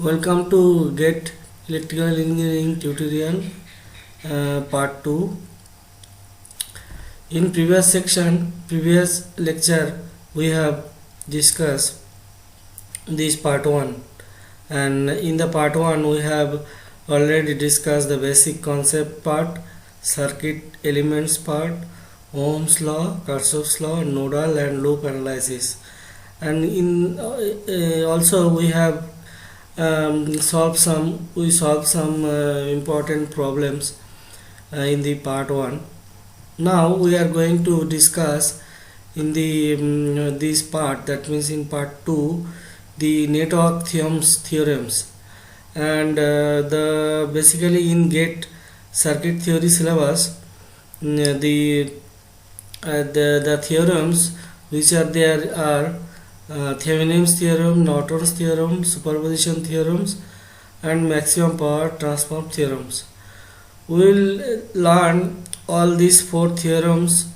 Welcome to Get Electrical Engineering tutorial part 2. In previous lecture, we have discussed this part 1, and in the part 1 we have already discussed the basic concept part, circuit elements part, Ohm's law, Kirchhoff's law, nodal and loop analysis, and in also we have solved some important problems in the part 1. Now we are going to discuss in the this part, that means in part 2, the network theorems, and the basically in GATE circuit theory syllabus, the theorems which are there are Thevenin's theorem, Norton's theorem, superposition theorems, and maximum power transfer theorems. We will learn all these 4 theorems.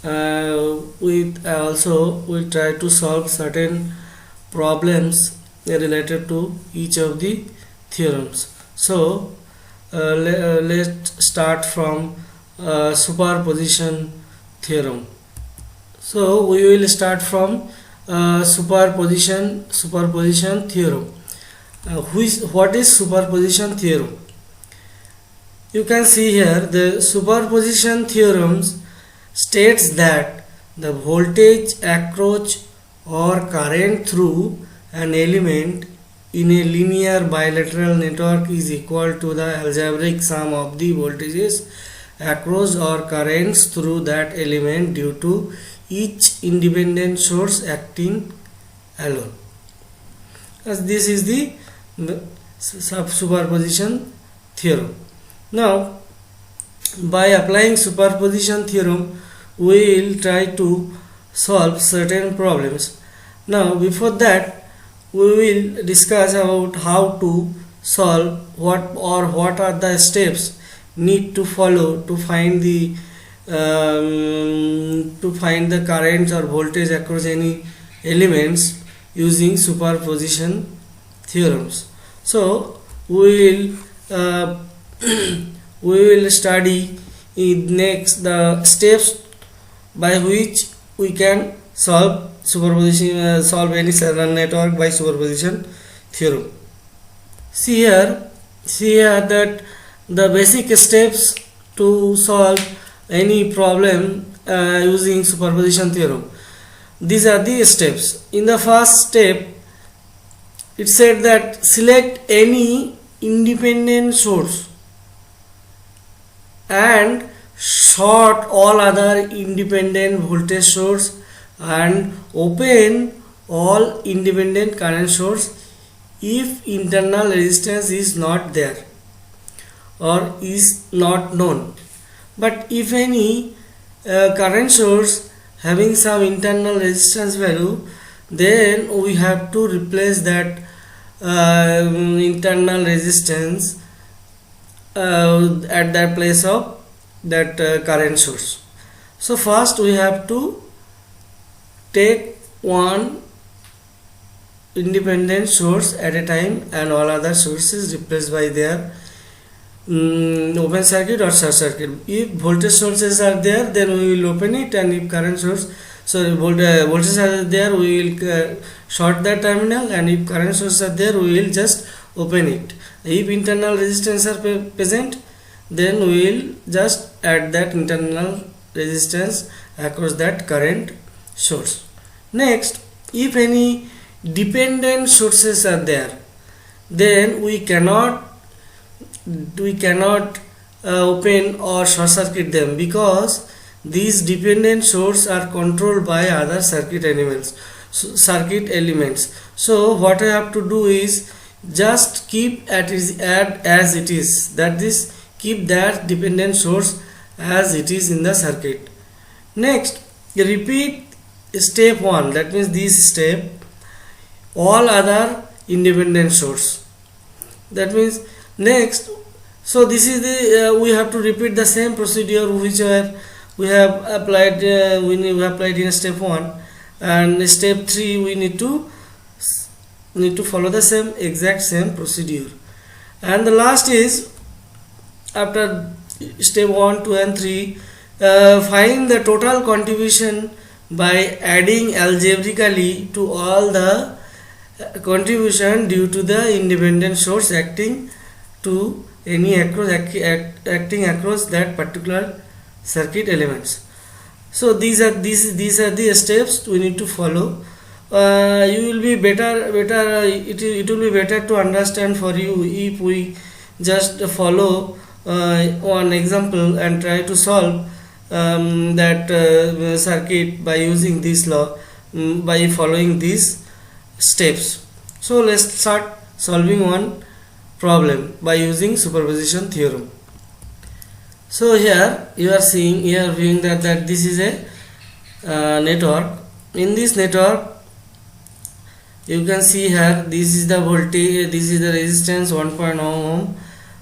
We also will try to solve certain problems related to each of the theorems. So let's start from superposition theorem. So we will start from superposition theorem. What is superposition theorem? You can see here the superposition theorems states that the voltage across or current through an element in a linear bilateral network is equal to the algebraic sum of the voltages across or currents through that element due to each independent source acting alone. As this is the superposition theorem. Now, by applying superposition theorem, we will try to solve certain problems. Now, before that, we will discuss about how to solve what are the steps need to follow to find the currents or voltage across any elements using superposition theorems. So we will study next the steps by which we can solve any certain network by superposition theorem. See here that the basic steps to solve any problem using superposition theorem. These are the steps. In the first step, it said that select any independent source and short all other independent voltage source and open all independent current source if internal resistance is not there or is not known. But if any current source having some internal resistance value, then we have to replace that internal resistance at that place of that current source. So first we have to take one independent source at a time and all other sources replaced by their open circuit or short circuit. If voltage sources are there, then we will open it, and if current source voltages are there, we will short that terminal, and if current sources are there, we will just open it. If internal resistance are present, then we will just add that internal resistance across that current source. Next, if any dependent sources are there, then we cannot open or short circuit them, because these dependent sources are controlled by other circuit elements. So what I have to do is just keep as it is, that is, keep that dependent source as it is in the circuit. Next, repeat step 1, that means this step, all other independent source. That means next, so this is the we have to repeat the same procedure which we have applied in step 1, and step 3 we need to need to follow the same exact same procedure. And the last is, after step 1, 2 and 3, find the total contribution by adding algebraically to all the contribution due to the independent source acting to any acting across that particular circuit elements. So these are the steps we need to follow. You will be better it will be better to understand for you if we just follow one example and try to solve that circuit by using this law, by following these steps. So let's start solving one problem by using superposition theorem. So here you are viewing that this is a network. In this network you can see here, this is the voltage, this is the resistance 1.0 ohm.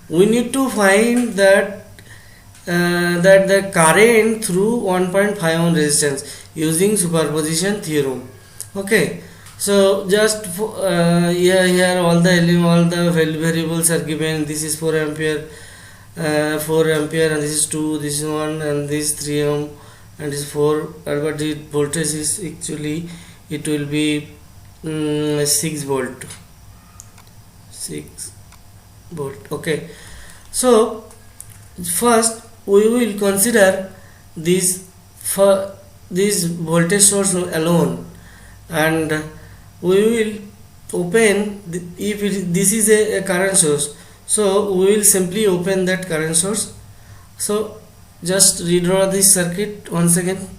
We need to find that the current through 1.5 ohm resistance using superposition theorem. Okay, so just here all the variables are given. This is 4 ampere, and this is 2, this is 1, and this 3 ohm, and this is 4. But the voltage is actually, it will be 6 volt. Okay, so first we will consider this voltage source alone, and we will open if this is a current source, so we will simply open that current source. So just redraw this circuit once again.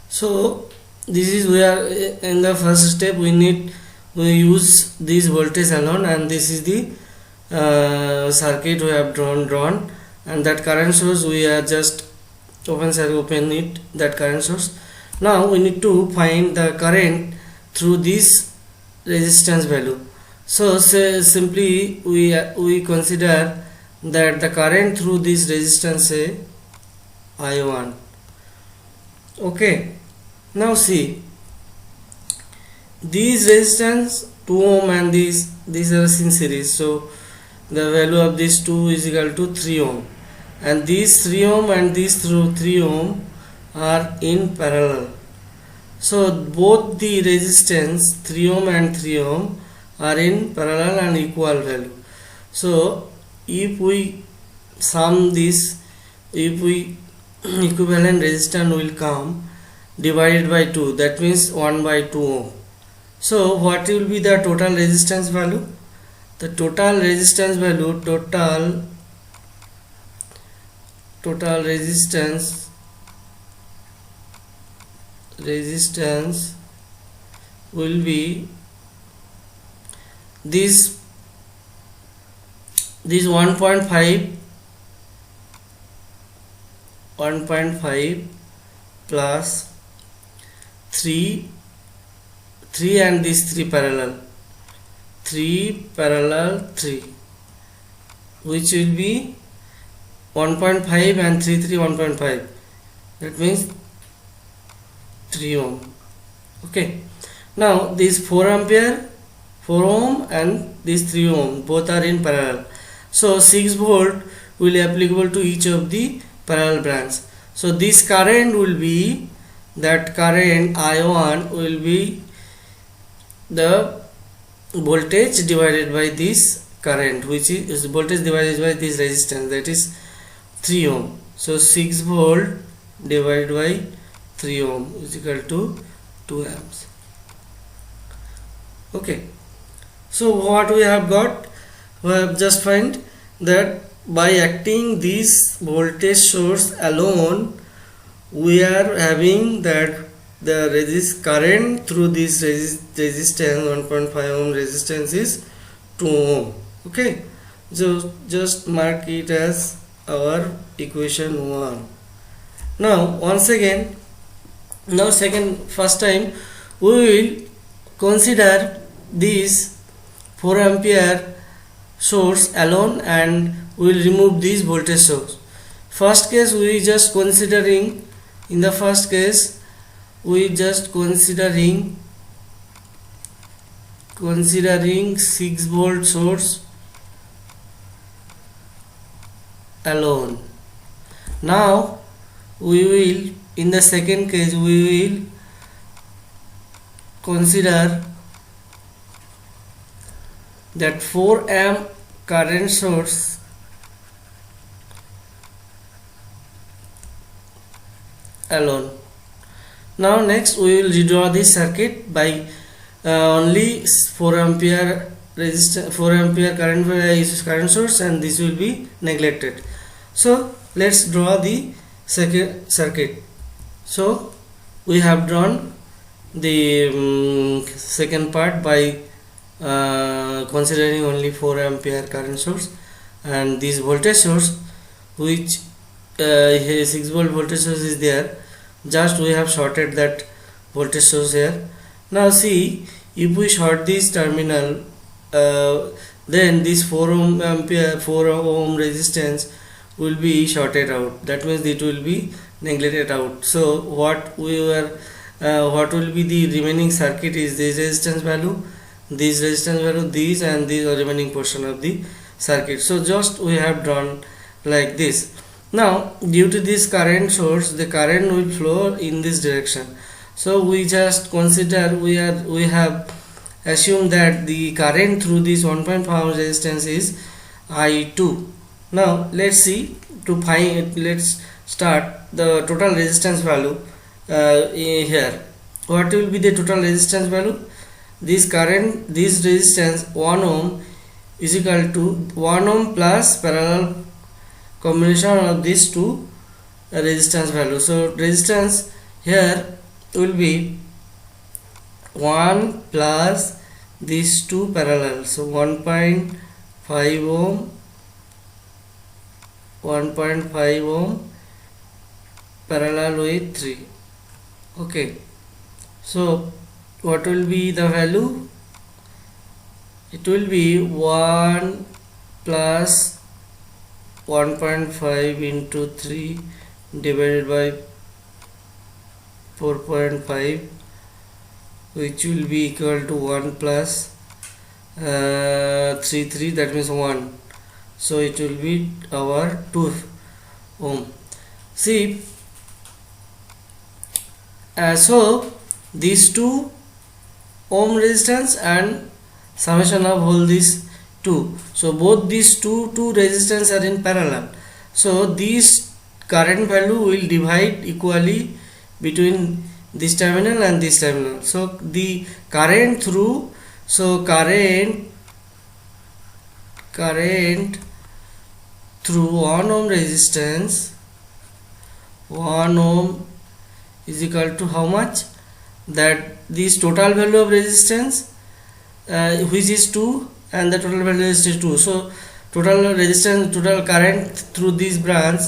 So this is where in the first step we use this voltage alone, and this is the circuit we have drawn, and that current source we are just open it, that current source. Now we need to find the current through this resistance value. So simply we consider that the current through this resistance, say I1. Okay, now see, these resistance 2 ohm and these are in series, so the value of this 2 is equal to 3 ohm, and these 3 ohm and these 3 ohm are in parallel. So both the resistance 3 ohm and 3 ohm are in parallel and equal value. So if we sum this, if we equivalent resistance will come divided by 2, that means 1/2 ohm. So what will be the total resistance value? The total resistance value, total resistance will be this 1.5 plus 3 and these 3 parallel, 3, which will be 1.5 and 3 1.5, that means 3 ohm. Okay, now this 4 ohm and this 3 ohm both are in parallel, so 6 volt will be applicable to each of the parallel branch. So this current will be, that current I1 will be the voltage divided by this current, which is voltage divided by this resistance, that is 3 ohm. So 6 volt divided by 3 ohm is equal to 2 amps. Okay, so what we have got, we have just find that by acting this voltage source alone, we are having that the current through this resistance 1.5 ohm resistance is 2 ohm. Okay, so just mark it as our equation 1. Now once again, first time we will consider this 4 ampere source alone, and we will remove this voltage source. First case we just considering, in the first case we just considering 6 volt source alone. Now we will, in the second case we will consider that 4 amp current source alone. Now next we will redraw this circuit by only 4 ampere resistance, 4 ampere current source, and this will be neglected. So let's draw the second circuit. So we have drawn the second part by considering only 4 ampere current source and this voltage source, which 6 volt voltage source is there. Just we have shorted that voltage source here. Now see, if we short this terminal, then this 4 ohm resistance will be shorted out. That means it will be neglected out. So what will be the remaining circuit is this resistance value, this resistance value, this, and this remaining portion of the circuit. So just we have drawn like this. Now due to this current source, the current will flow in this direction. So we just consider, we have assumed that the current through this 1.5 ohm resistance is I2. Now let's see, to find, let's start the total resistance value here. What will be the total resistance value? This current, this resistance 1 ohm is equal to 1 ohm plus parallel combination of these two resistance value. So resistance here will be 1 plus these two parallel, so 1.5 ohm, 1.5 ohm parallel with 3. Okay, so what will be the value? It will be 1 plus 1.5 into 3 divided by 4.5, which will be equal to 1 plus 3, that means 1. So it will be our 2 ohm. See, so these 2 ohm resistance and summation of all these 2, so both these two resistance are in parallel. So this current value will divide equally between this terminal and this terminal. So the current through, so current through 1 ohm resistance, 1 ohm is equal to how much? That this total value of resistance, which is 2, and the total value is 2. So total resistance, total current through this branch,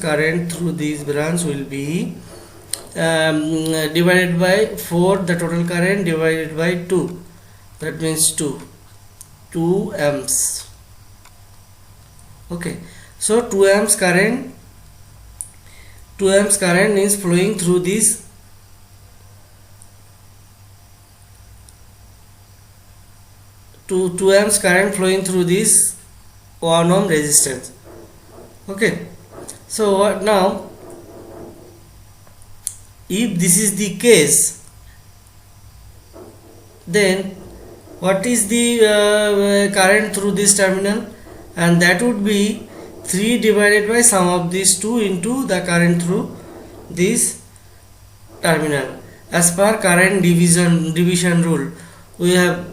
current through this branch will be divided by 4, the total current divided by 2, that means 2 amps. Okay, so 2 amps current is flowing through this 2 amps current flowing through this 1 ohm resistance. Okay, so what now, if this is the case, then what is the current through this terminal? And that would be 3 divided by sum of these 2 into the current through this terminal, as per current division rule. We have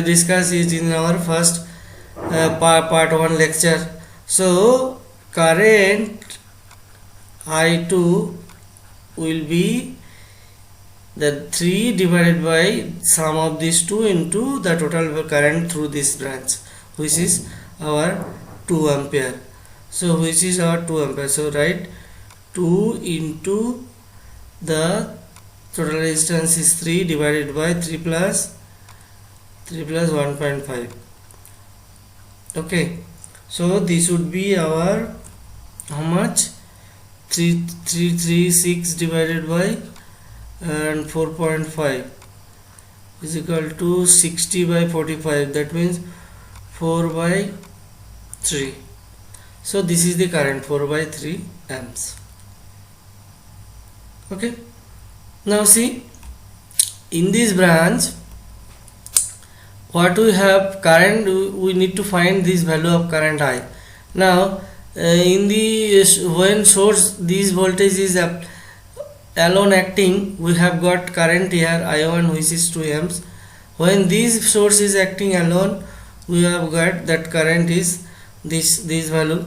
discussed it in our first part 1 lecture. So current I2 will be the 3 divided by sum of these 2 into the total current through this branch, which is our 2 ampere. So which is our 2 ampere. So write 2 into the total resistance is 3 divided by 3 plus 1.5. Okay, So this would be our how much? 3336 divided by and 4.5 is equal to 60 by 45, that means 4 by 3. So this is the current, 4 by 3 amps. Okay, now see, in this branch what we have current, we need to find this value of current I. Now in the when source this voltage is alone acting, we have got current here I1 which is 2 amps. When this source is acting alone, we have got that current is this value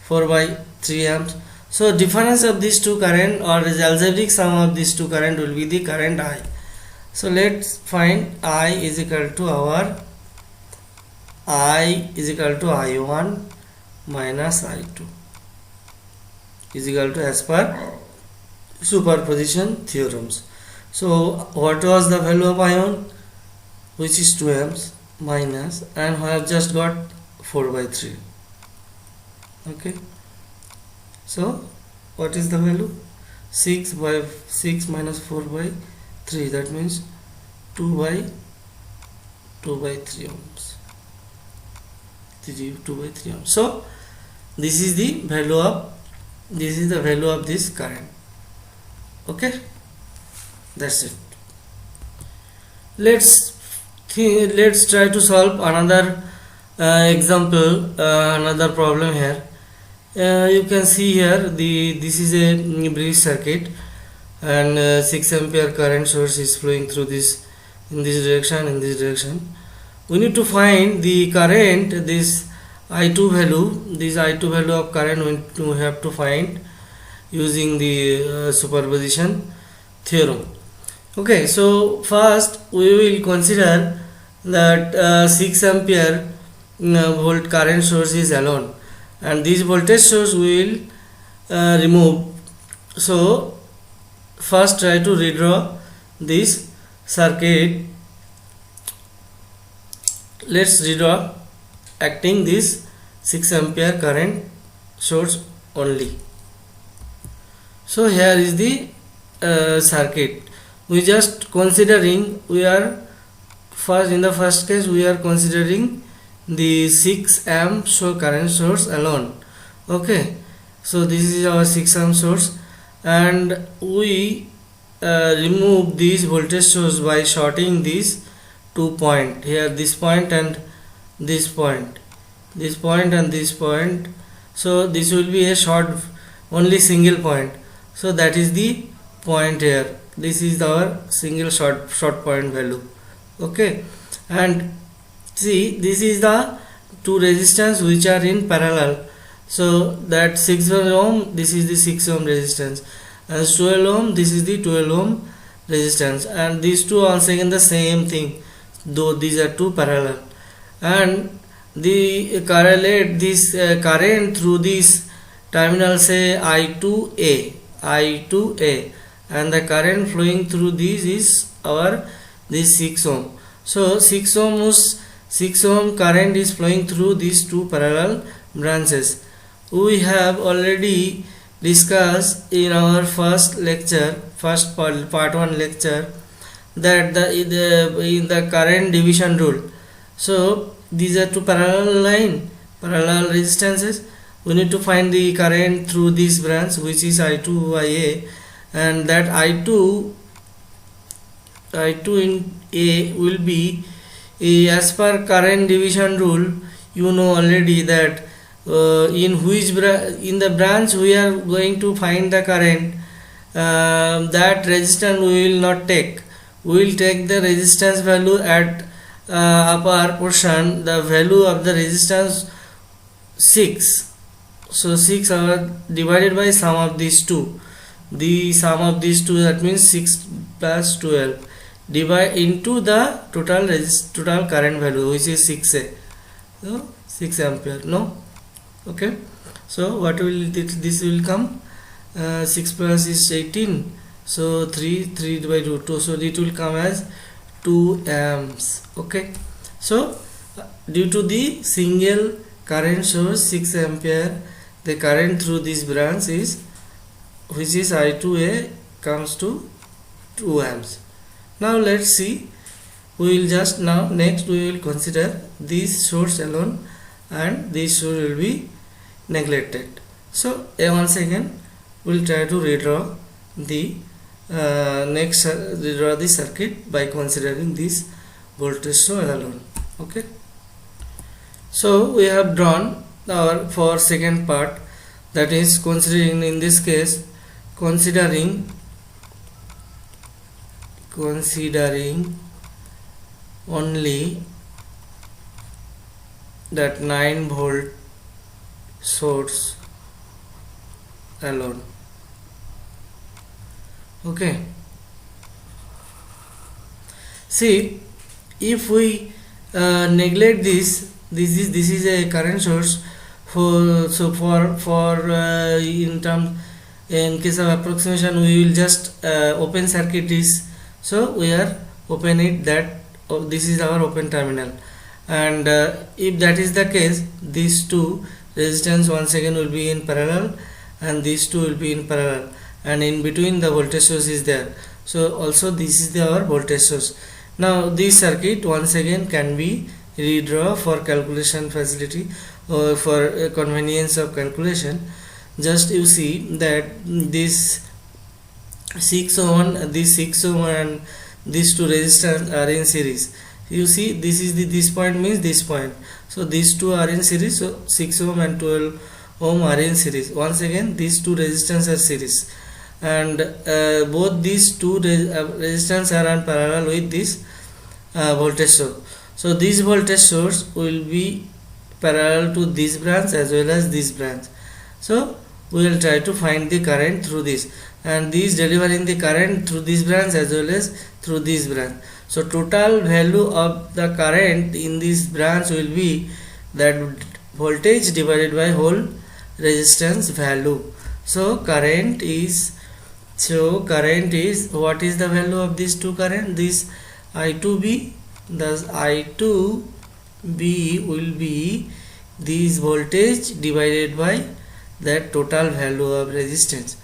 4 by 3 amps. So difference of these two current, or the algebraic sum of these two current, will be the current I. So let's find I is equal to our I is equal to I1 minus I2 is equal to, as per superposition theorems. So what was the value of I1, which is 2 amps, minus, and we have just got 4 by 3. Okay, so what is the value? 6 by 6 minus 4 by 3, that means 2 by 3 ohms. 2 by 3 ohms. So this is the value of this current. Okay, that's it. Let's try to solve another example, another problem here. You can see here this is a bridge circuit, and 6 ampere current source is flowing through this, in this direction. We need to find the current, this I2 value of current we have to find using the superposition theorem. Okay, so first we will consider that 6 ampere volt current source is alone, and this voltage source we will remove. So first try to redraw this circuit. Let's redraw acting this 6 ampere current source only. So here is the circuit. We just considering, we are first, in the first case we are considering the 6 amp current source alone. Okay, so this is our 6 amp source, and we remove this voltage source by shorting these 2 points here, this point and this point, and this point. So this will be a short, only single point. So that is the point here. This is our single short point value. Okay, and see, this is the two resistance which are in parallel. So that 6 ohm, this is the 6 ohm resistance, and 12 ohm, this is the 12 ohm resistance, and these two are saying the same thing, though these are two parallel. And the correlate this current through this terminal, say I2A, and the current flowing through this is our this 6 ohm. So 6 ohm current is flowing through these two parallel branches. We have already discussed in our first lecture, part 1 lecture, that in the current division rule. So these are two parallel resistances. We need to find the current through this branch, which is I2A, and that I2 in A will be, as per current division rule, you know already that in the branch we are going to find the current, that resistance we will not take. We will take the resistance value at upper portion, the value of the resistance 6. So 6 are divided by sum of these two. The sum of these two, that means 6 plus 12, divide into the total current value, which is 6A. So 6 ampere. No. Okay. So what will this will come? 6 plus is 18. So 3 by 2. So it will come as 2 amps. Okay. So due to the single current source 6 ampere, the current through this branch is, which is I2A, comes to 2 amps. Now let's see, we will just now next we will consider this source alone and this source will be neglected. So once again we will try to redraw the redraw the circuit by considering this voltage source alone. Okay, so we have drawn our for second part, that is considering, in this case considering only that 9 volt source alone. Okay, see, if we neglect this is a current source for, so for in case of approximation we will just open circuit this, so we are open it that this is our open terminal, and if that is the case, these two resistance once again will be in parallel and these two will be in parallel, and in between the voltage source is there, so also this is our voltage source. Now this circuit once again can be redraw for calculation facility or for convenience of calculation. Just you see that this 6 ohm, this 6 ohm and these two resistors are in series. You see, this is this point means this point, so these two are in series, so 6 ohm and 12 ohm are in series. Once again these two resistors are series, and both these two resistors are in parallel with this voltage source. So this voltage source will be parallel to this branch as well as this branch. So we will try to find the current through this, and these delivering the current through this branch as well as through this branch. So total value of the current in this branch will be that voltage divided by whole resistance value. So current is what is the value of these two current? This I2B, thus I2B will be this voltage divided by that total value of resistance.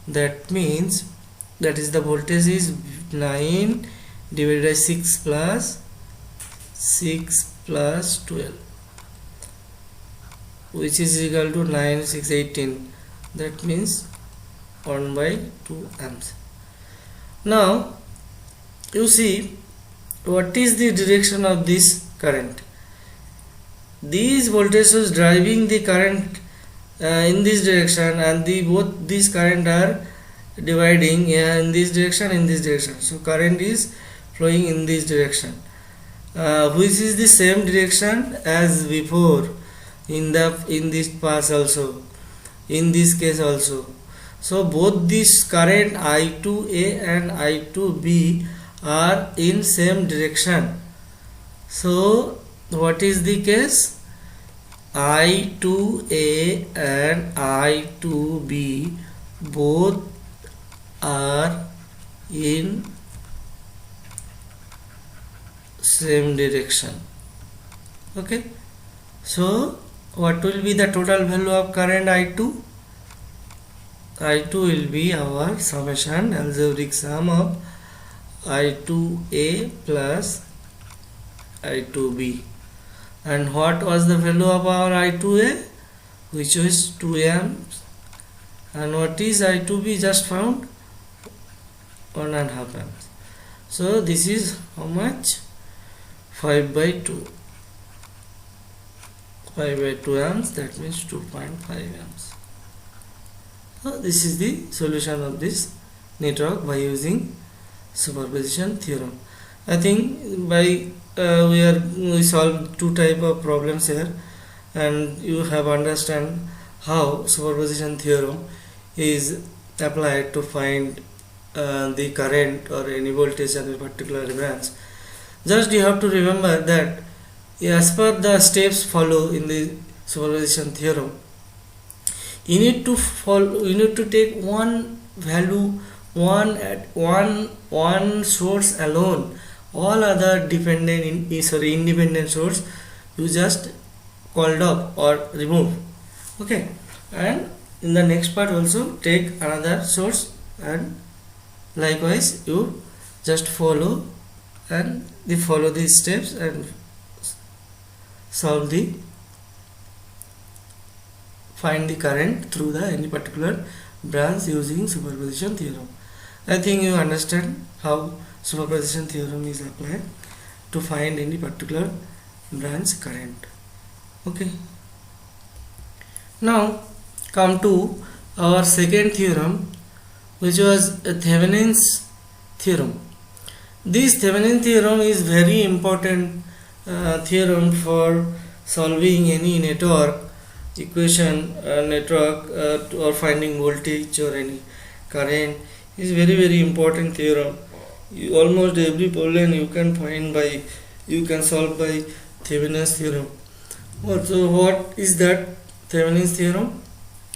That means that is the voltage is 9 divided by 6 plus 12, which is equal to 9, 6, 18. That means 1 by 2 amps. Now you see, what is the direction of this current? These voltages driving the current in this direction, and both these current are dividing in this direction, so current is flowing in this direction, which is the same direction as before in this path also, in this case also. So both this current I2A and I2B are in same direction. So what is the case? I2A and I2B both are in same direction. Okay, so what will be the total value of current I2? I2 will be our summation, algebraic sum of I2A plus I2B. And what was the value of our I2A? Which was 2 amps. And what is I2B? Just found 1.5 amps. So this is how much? 5 by 2. 5 by 2 amps, that means 2.5 amps. So this is the solution of this network by using superposition theorem. I think by we solved two type of problems here, and you have understand how superposition theorem is applied to find the current or any voltage in a particular branch. Just you have to remember that as per the steps follow in the superposition theorem, you need to take one value, one source alone. All other independent source you just called up or remove. Okay, and in the next part also take another source, and likewise you just follow these steps and find the current through the any particular branch using superposition theorem. I think you understand how superposition theorem is applied to find any particular branch current. Okay, now come to our second theorem, which was a Thevenin's theorem. This Thevenin theorem is very important theorem for solving any network equation, or finding voltage or any current. Is very important theorem. Almost every problem you can solve by Thevenin's theorem. So what is that Thevenin's theorem?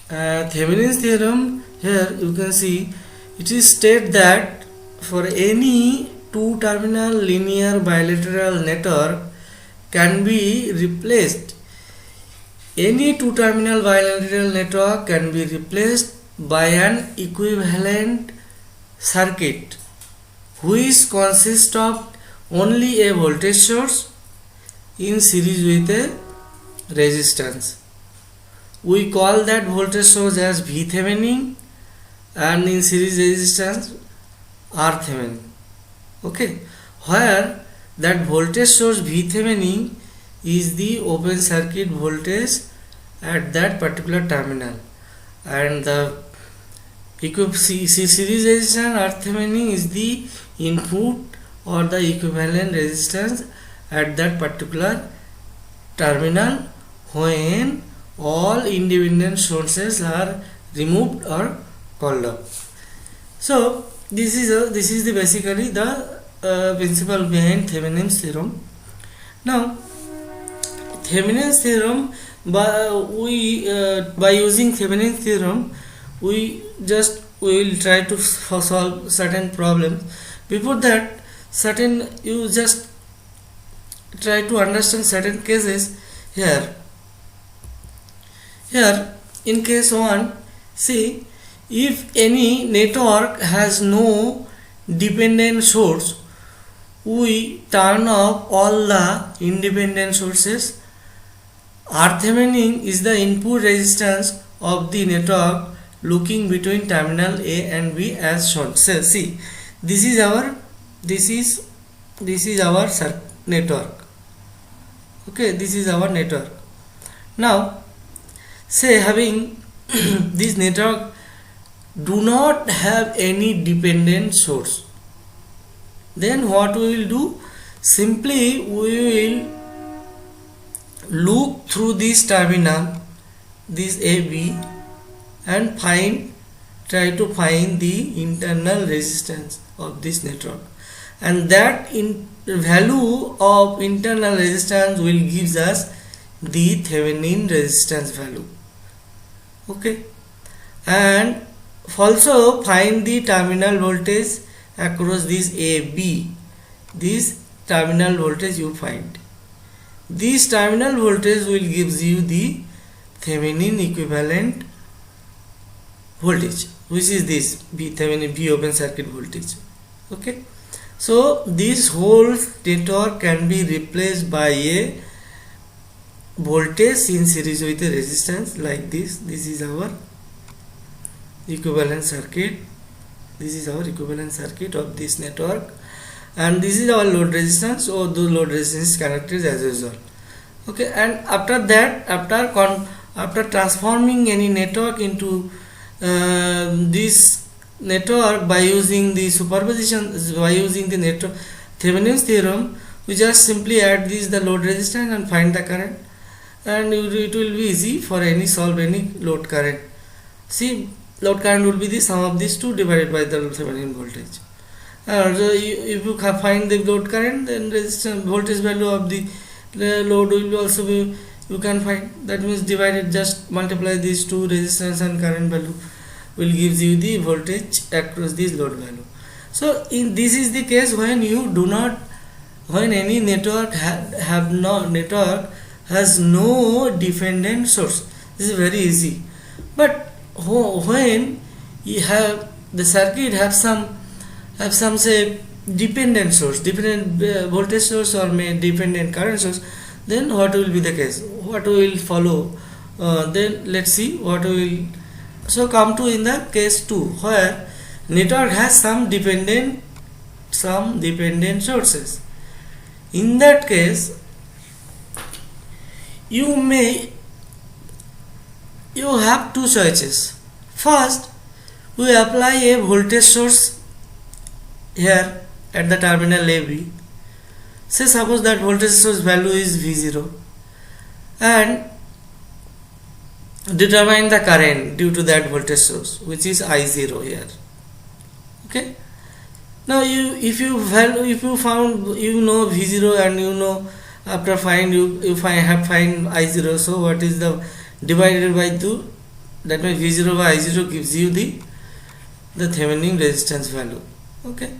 Thevenin's theorem, here you can see it is state that for any two-terminal linear bilateral network can be replaced. Any two-terminal bilateral network can be replaced by an equivalent circuit which consists of only a voltage source in series with a resistance. We call that voltage source as V Thevenin, and in series resistance R Thevenin. Okay, where that voltage source V Thevenin is the open circuit voltage at that particular terminal, and the series resistance R Thevenin is the input or the equivalent resistance at that particular terminal when all independent sources are removed or called off. So this is basically the principle behind Thevenin's theorem. Now Thevenin's theorem, by using Thevenin's theorem we will try to solve certain problems. Before that, you just try to understand certain cases. Here in case 1, see, if any network has no dependent source, we turn off all the independent sources. R Thevenin is the input resistance of the network looking between terminal A and B as shown. So see, this is our network. Okay, this is our network. Now say having this network do not have any dependent source, then what we will do? Simply we will look through this terminal, this AB, and try to find the internal resistance of this network, and that value of internal resistance will give us the Thevenin resistance value. Okay, and also find the terminal voltage across this AB. This terminal voltage you find. This terminal voltage will give you the Thevenin equivalent voltage, which is this Thevenin V open circuit voltage. Okay, so this whole network can be replaced by a voltage in series with a resistance like this. This is our equivalent circuit. This is our equivalent circuit of this network, and this is our load resistance. So the load resistance is connected as usual. Okay, and after that, after transforming any network into this network by using the superposition, by using the network Thevenin's theorem, we just simply add the load resistance and find the current, and it will be easy for solve any load current. See, load current will be the sum of these two divided by the Thevenin voltage. So if you find the load current, then resistance voltage value of the load will also be, you can find. That means divided, just multiply these two, resistance and current value will give you the voltage across this load value. So this is the case when any network has no dependent source. This is very easy. But when you have the circuit have some say dependent source, dependent voltage source or may dependent current source, then what will be the case? What will follow? Then let's see what will. So come to in the case 2 where network has some dependent sources. In that case, you have two choices. First, we apply a voltage source here at the terminal AB. Say suppose that voltage source value is V0 and determine the current due to that voltage source, which is I0 here. Okay. Now if you found V0 and after find find I0, so what is the divided by 2, that means V0 by I0 gives you the Thevenin resistance value. Okay,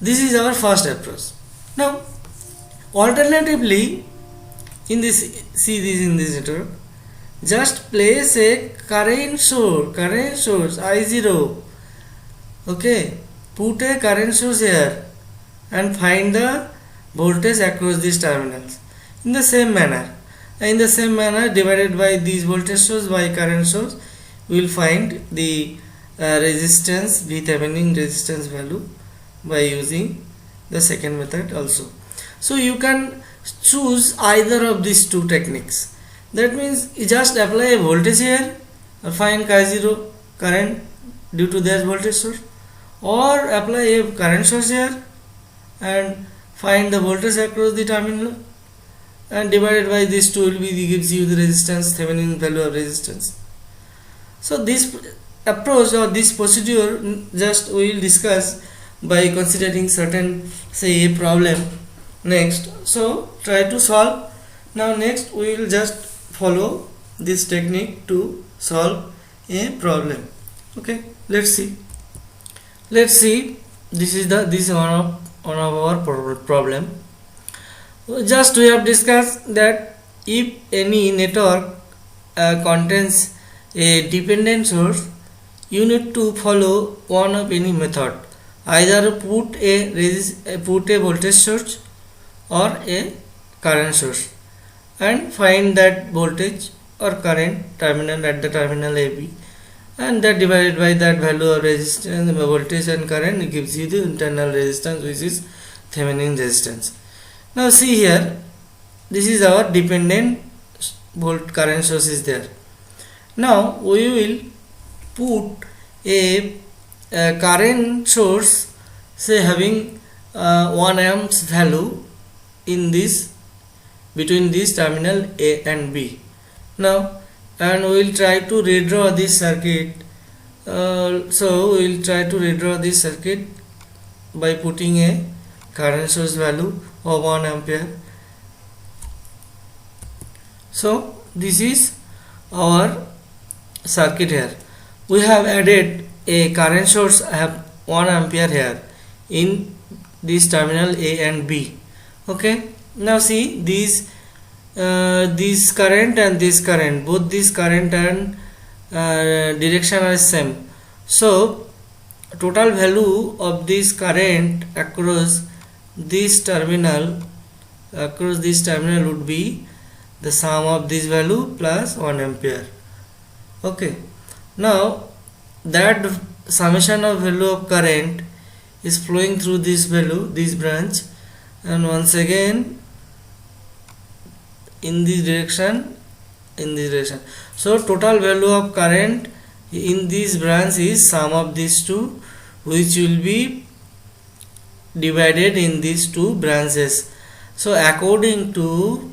this is our first approach. Now alternatively, in this network, just place a current source I0. Okay, put a current source here and find the voltage across these terminals in the same manner. Divided by these voltage source by current source, we will find the resistance, the Thevenin resistance value, by using the second method also. So you can choose either of these two techniques. That means you just apply a voltage here, find K0 current due to their voltage source, or apply a current source here and find the voltage across the terminal, and divided by this 2 will be gives you the resistance, Thevenin value of resistance. So this approach or this procedure just we will discuss by considering certain say a problem next. So try to solve. Now next we will just follow this technique to solve a problem. Okay, let's see. This is one of our problem. Just we have discussed that if any network contains a dependent source, you need to follow one of any method. Either put a voltage source or a current source and find that voltage or current terminal at the terminal AB, and that divided by that value of resistance, voltage and current, gives you the internal resistance, which is Thevenin resistance. Now see here, this is our dependent current source is there. Now we will put a current source, say having 1 amps value in this, between this terminal A and B. Now, and we will try to redraw this circuit. So we will try to redraw this circuit by putting a current source value of 1 ampere. So this is our circuit here. We have added a current source, I have 1 ampere here in this terminal A and B. Okay, now see this current and this current, both this current and direction are same. So total value of this current across this terminal would be the sum of this value plus 1 ampere. Okay, now that summation of value of current is flowing through this value, this branch, and once again in this direction, so total value of current in this branch is sum of these two, which will be divided in these two branches. So according to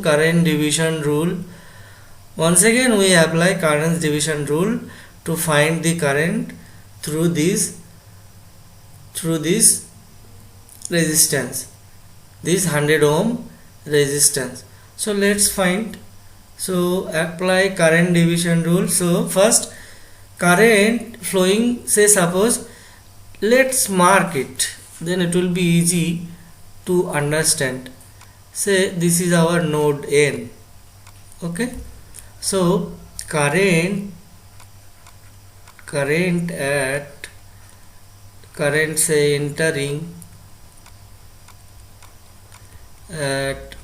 current division rule, once again we apply current division rule to find the current through this resistance, this 100 ohm resistance. So let's find. So apply current division rule. So first, current flowing, say suppose, let's mark it, then it will be easy to understand. say this is our node n. Okay, so current say entering at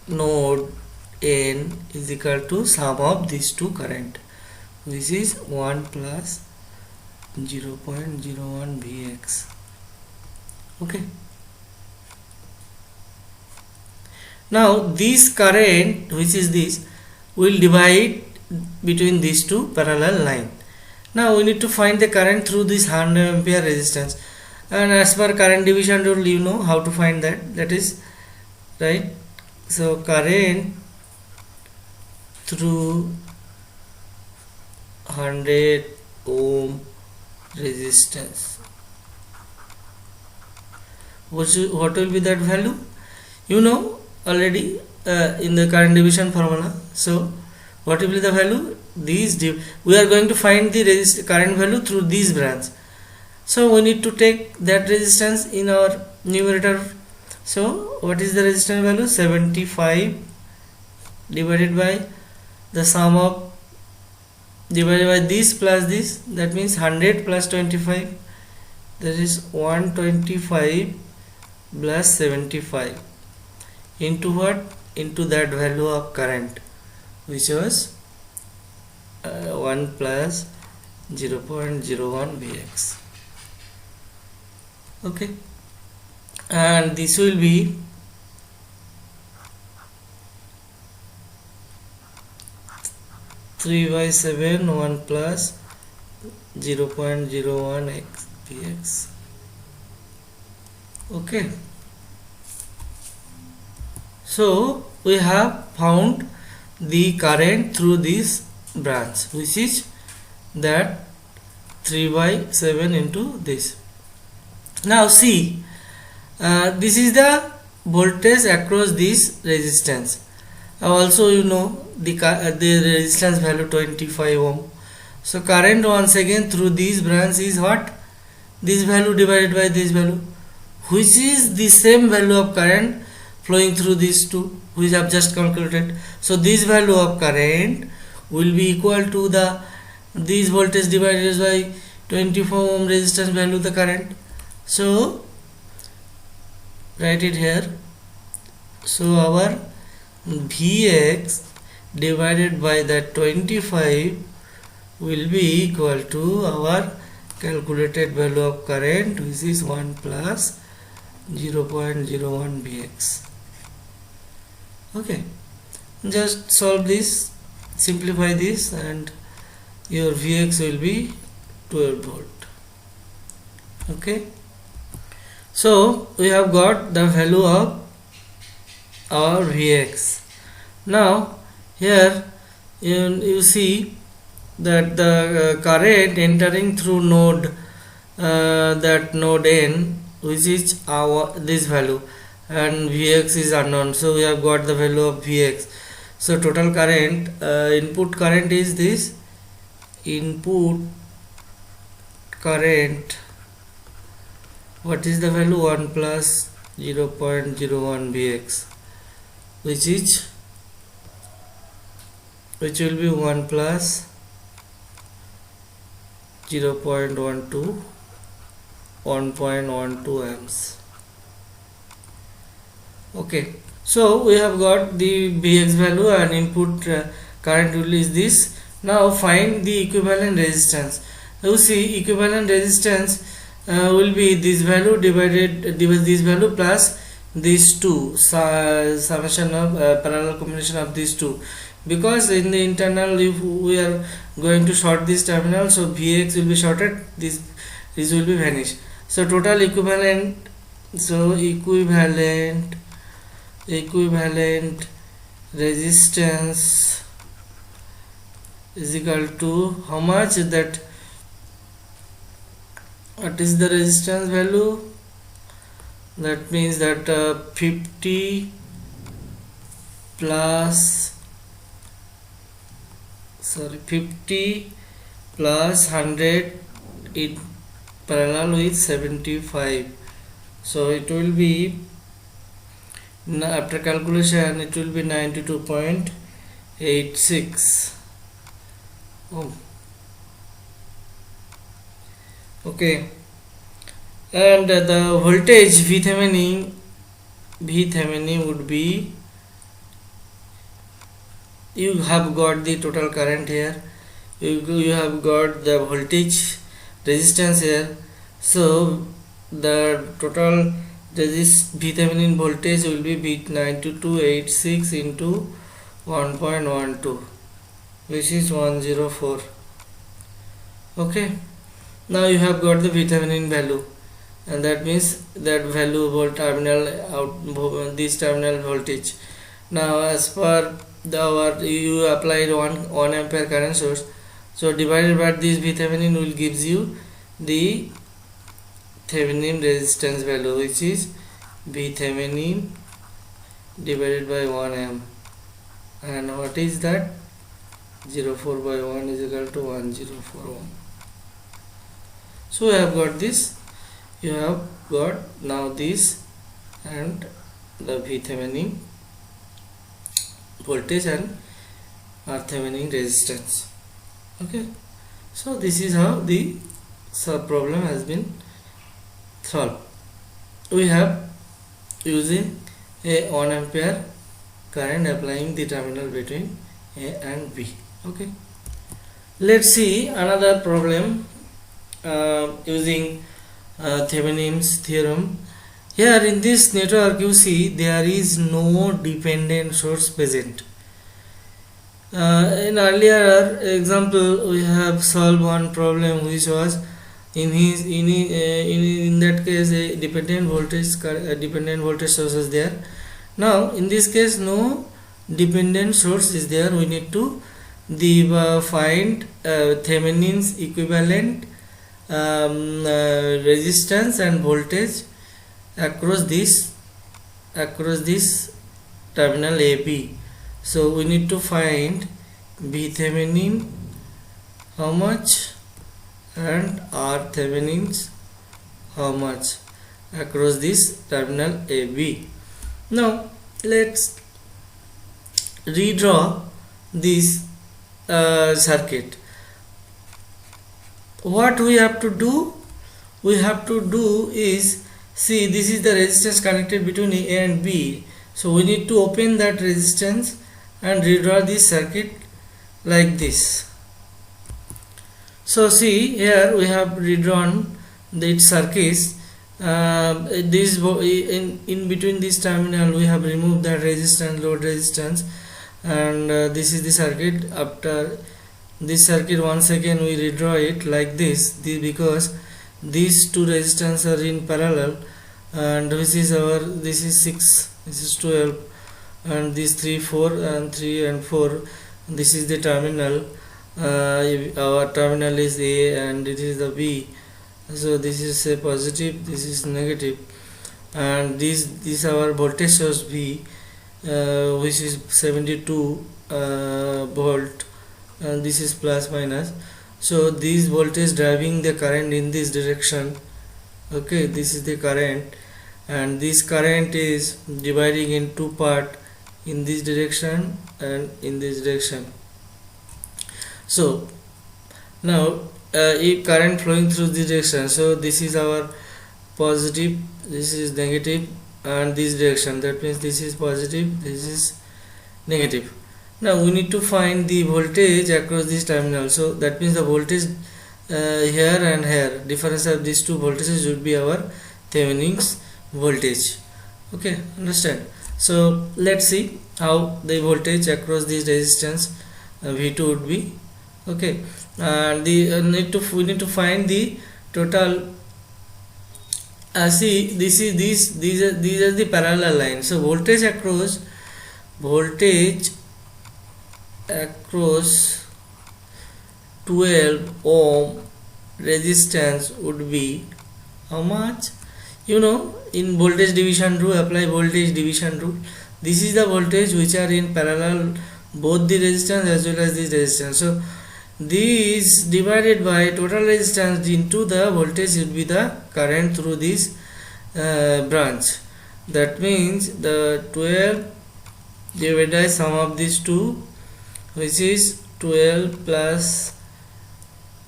node n is equal to sum of these two current, which is 1 plus 0.01 Vx. Okay, now this current, which is this, will divide between these two parallel line. Now we need to find the current through this 100 ampere resistance, and as per current division rule, you know how to find that is right. So current through 100 ohm resistance, what will be that value? You know already in the current division formula. So what will be the value? We are going to find the current value through these branch. So we need to take that resistance in our numerator. So what is the resistance value? 75 divided by the sum of divided by this plus this, that means 100 plus 25, that is 125 plus 75 into what? Into that value of current, which was 1 plus 0.01 Vx. Okay, and this will be 3 by 7 1 plus 0.01 Vx. Okay, so we have found the current through this branch, which is that 3 by 7 into this. Now see, this is the voltage across this resistance. Also you know the resistance value 25 ohm. So current once again through this branch is what? This value divided by this value, which is the same value of current flowing through these two, which I have just calculated. So this value of current will be equal to this voltage divided by 24 ohm resistance value the current. So write it here. So our Vx divided by that 25 will be equal to our calculated value of current, which is 1 plus 0.01 Vx. Okay, just solve this, simplify this, and your Vx will be 12 volt. Okay, so we have got the value of our Vx. Now here you see that the current entering through node that node n, which is our this value, and Vx is unknown, so we have got the value of Vx. So total current, input current is this, input current, what is the value? 1 plus 0.01 Vx, which will be 1 plus 0.12 1.12 amps. Okay, so we have got the Vx value and input current rule is this. Now find the equivalent resistance. You see equivalent resistance will be this value divided this value plus these two, summation of parallel combination of these two, because in the internal if we are going to short this terminal, so Vx will be shorted, this will be vanished. So total equivalent, so equivalent resistance is equal to how much? That what is the resistance value? That means that 50 plus 100 in parallel with 75, so it will be Now after calculation it will be 92.86 ohm. Okay, and the voltage VThevenin would be, you have got the total current here, you have got the voltage resistance here, so the total VThevenin voltage will be 9286 into 1.12, which is 104. Okay, now you have got the VThevenin value, and that means that value volt terminal out this terminal voltage. Now as per you applied 1 ampere current source, so divided by this VThevenin will gives you the Thevenin resistance value, which is VThevenin divided by 1 ohm, and what is that? 04 by 1 is equal to 104 ohm. So I have got this, you have got now this, and the VThevenin voltage and RThevenin resistance. Okay, so this is how the sub problem has been solved. We have using a 1 ampere current applying the terminal between A and B. Okay, let's see another problem using Thevenin's theorem. Here in this network you see there is no dependent source present. In earlier example we have solved one problem which was in that case a dependent voltage source is there. Now in this case no dependent source is there. We need to find Thevenin's equivalent resistance and voltage across this terminal AB. So we need to find VThevenin how much and RThevenin's how much across this terminal AB. Now let's redraw this circuit. What we have to do? We have to do is, see, this is the resistance connected between A and B. So we need to open that resistance and redraw this circuit like this. So see, here we have redrawn the circuits. This in between this terminal we have removed that resistance, load resistance, and this is the circuit. After this circuit, once again we redraw it like this, because these two resistance are in parallel, and this is 6, this is 12, and these 3, 4, and 3 and 4, this is the terminal. Our terminal is A and it is the B, so this is a positive, this is negative, and this our voltage source V, which is 72 volt, and this is plus minus. So this voltage driving the current in this direction. Okay, this is the current, and this current is dividing in two part, in this direction and in this direction. So now if current flowing through this direction, so this is our positive, this is negative, and this direction, that means this is positive, this is negative. Now we need to find the voltage across this terminal, so that means the voltage here and here, difference of these two voltages would be our Thevenin's voltage. Okay, understand? So let's see how the voltage across this resistance V2 would be. Okay, and we need to find the total. See, these are the parallel lines. So voltage across 12 ohm resistance would be how much? You know, in voltage division rule, apply voltage division rule. This is the voltage which are in parallel, both the resistance as well as this resistance. So this divided by total resistance into the voltage would be the current through this branch. That means the 12 divided by sum of these two, which is 12 plus,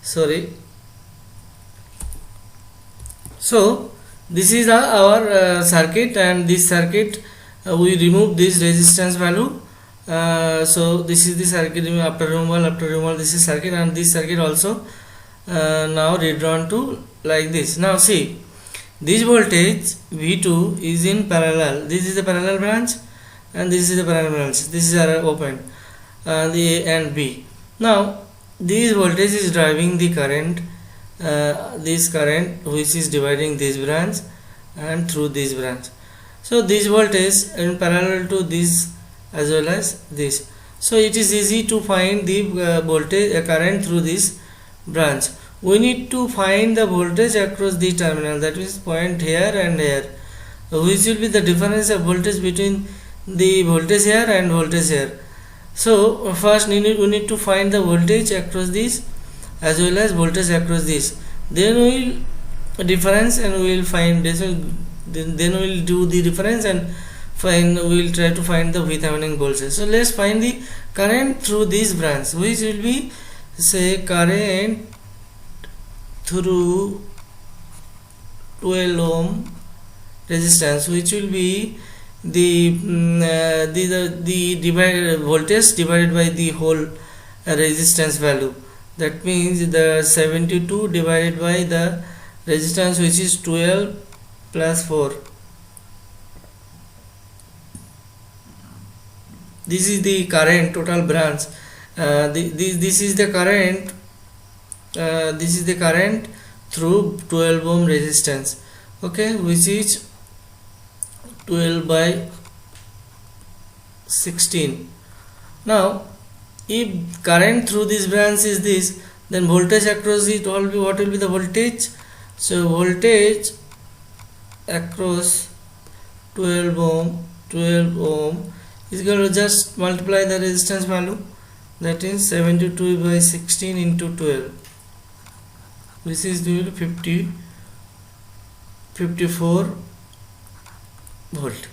sorry, so this is our circuit, and this circuit we remove this resistance value. So this is the circuit after removal this is circuit, and this circuit also now redrawn to like this. Now see, this voltage V2 is in parallel. This is the parallel branch and this is the parallel branch. This is our open, the A and B. Now this voltage is driving the current, this current which is dividing this branch and through this branch. So this voltage in parallel to this as well as this. So it is easy to find the voltage current through this branch. We need to find the voltage across the terminal, that is point here and here, which will be the difference of voltage between the voltage here and voltage here. So first we need to find the voltage across this as well as voltage across this. Then we will difference and we will find this. Then we will do the difference and find. We will try to find the VThevenin voltage. So let's find the current through this branch, which will be, say, current through 12 ohm resistance, which will be the divided voltage divided by the whole resistance value. That means the 72 divided by the resistance, which is 12 plus 4. This is the current total branch. This is the current. This is the current through 12 ohm resistance. Okay, which is 12 by 16. Now, if current through this branch is this, then voltage across it will be, what will be the voltage? So voltage across 12 ohm is going to just multiply the resistance value, that is 72 by 16 into 12, which is due to 54 volt.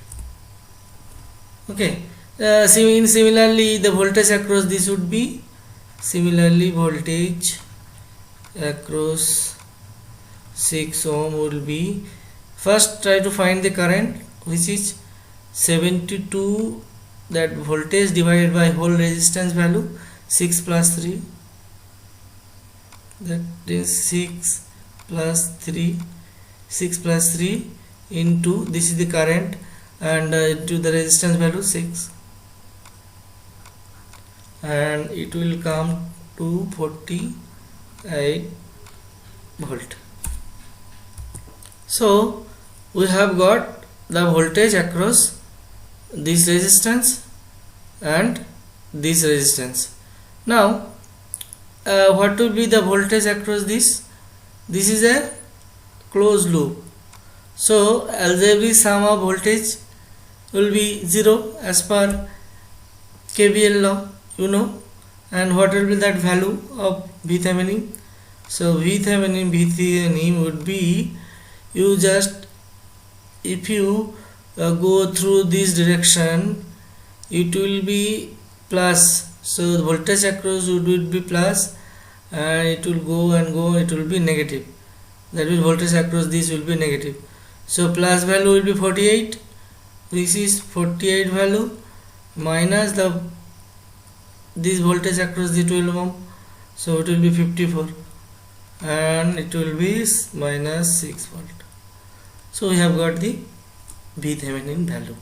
Okay. Similarly, the voltage across this would be, similarly voltage across 6 ohm will be, first try to find the current, which is 72, that voltage divided by whole resistance value, 6 plus 3, that is 6 plus 3 into, this is the current, and into the resistance value 6, and it will come to 48 volt. So we have got the voltage across this resistance and this resistance. Now what will be the voltage across this? This is a closed loop, so algebraic sum of voltage will be 0 as per KVL law, you know. And what will be that value of VThevenin? So VThevenin would be, you just, if you go through this direction, it will be plus, so the voltage across would be plus, and it will go and go, it will be negative, that means voltage across this will be negative. So plus value will be 48, this is 48 value, minus the this voltage across the 12 ohm, so it will be 54, and it will be minus 6 volt. So we have got the VThevenin value.